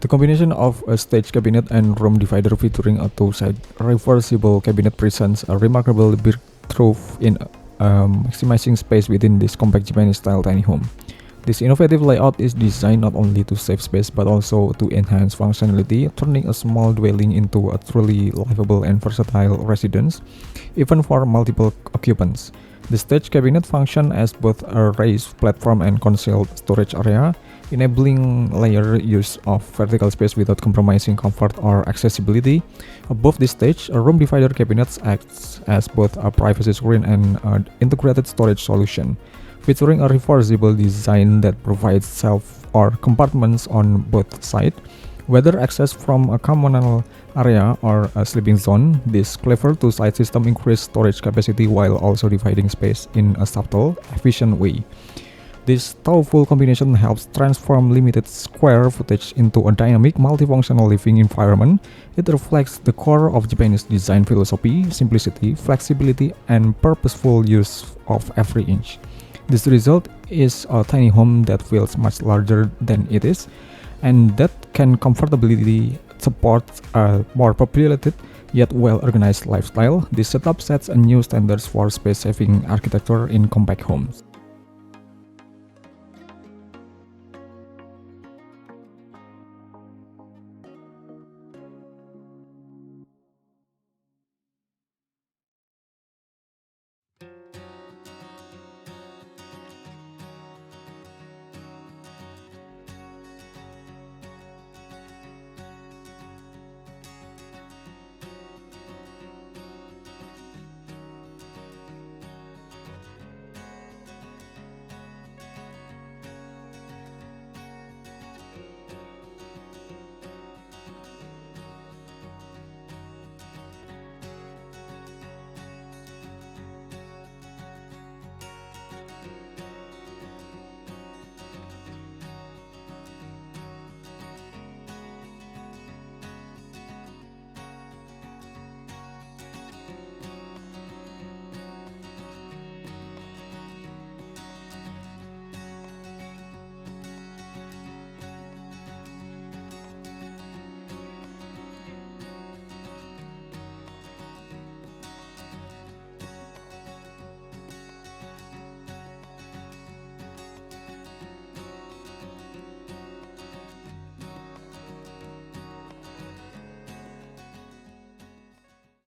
The combination of a stage cabinet and room divider featuring a two-side reversible cabinet presents a remarkable breakthrough in maximizing space within this compact Japanese-style tiny home. This innovative layout is designed not only to save space but also to enhance functionality, turning a small dwelling into a truly livable and versatile residence, even for multiple occupants. The stage cabinet functions as both a raised platform and concealed storage area, enabling layered use of vertical space without compromising comfort or accessibility. Above this stage, a room divider cabinet acts as both a privacy screen and an integrated storage solution, featuring a reversible design that provides shelves or compartments on both sides. Whether accessed from a communal area or a sleeping zone, this clever two-side system increases storage capacity while also dividing space in a subtle, efficient way. This thoughtful combination helps transform limited square footage into a dynamic, multifunctional living environment. It reflects the core of Japanese design philosophy: simplicity, flexibility, and purposeful use of every inch. This result is a tiny home that feels much larger than it is, and that can comfortably support a more populated yet well-organized lifestyle. This setup sets a new standards for space-saving architecture in compact homes.